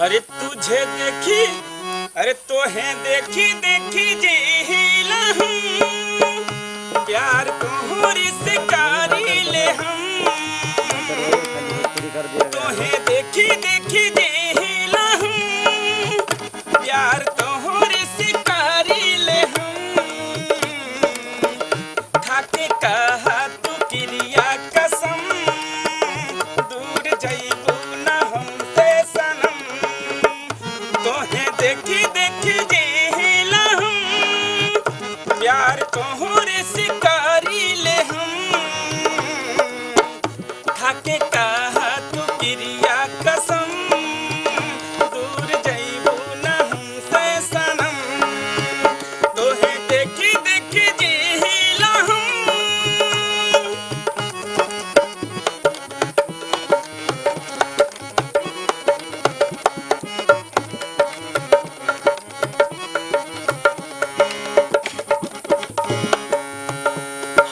अरे तुझे देखी, अरे तोहे देखी देखी जी हम प्यार तोहरी से कारी ले हम। तोहे देखी देखी जी हम प्यार तोहरी से कारी ले हम। खाके कहा तू क्रिया कसम दूर जइबू ना हमसे सनम। तोहे देखी देखी जिला हम प्यार तोहरे शिकारी ले हम। खाके कहा तू क्रिया कसम दूर जइबू ना हमसे सनम। तोहे देखी देखी जिला हम।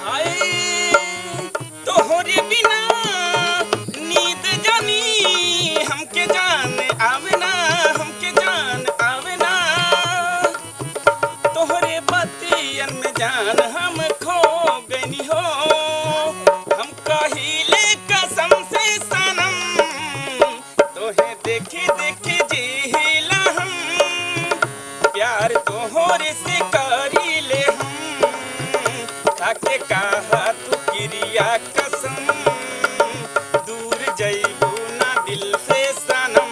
हाय तोहरे बिना नींद जानी हमके जान आवे ना, हमके जान आवे ना। तोहरे बतियन में जान हम खो गनी हो। हम कहिले कसम से सनम तोहे देखी देखी जिला हम प्यार तोहरे से करी ले हम। खाके कहा तू क्रिया कसम दूर जइबू ना दिल से सनम।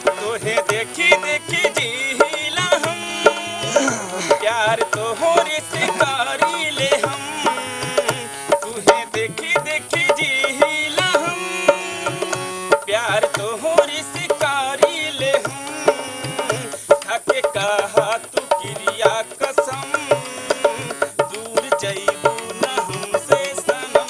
तोहे देखी देखी जिला हम प्यार तोहरे से करी ले हम। तुहे देखी देखी जिला हम प्यार तोहरे से करी ले हम। खाके कहा तू क्रिया कसम दूर जइबू ना हमसे सनम।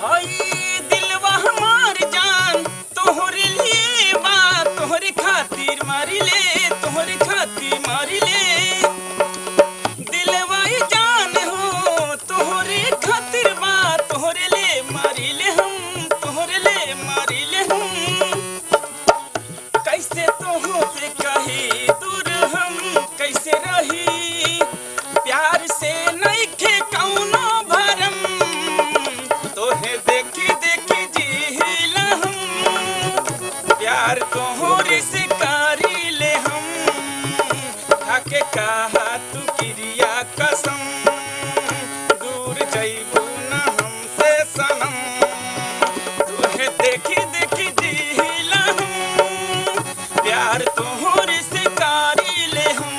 हाय दिलवा हमार जान तोहरे लिए बात तोहरे खातिर मारी ले, तोहरे खातिर मारी ले। दिलवा ये जान हो तोहरे खातिर बात तोहरे ले मारी ले हम, तोहरे ले मारी ले हम। कैसे तोहो से कही दूर हम कैसे रही प्यार से नइखे कौनो भरम। तोहे देखी देखी जिला हम प्यार तोहरे से करी ले हम। खाके कहा तू क्रिया कसम दूर जइबू ना हमसे सनम। तोहे देखी देखी जिला हम प्यार तोहरे से करी ले हम।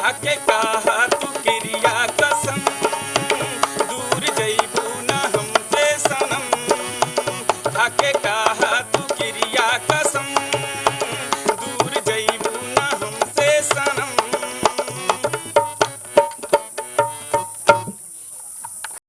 खाके कहा तू क्रिया कसम दूर जइबू ना हमसे सनम। खाके कहा तू क्रिया कसम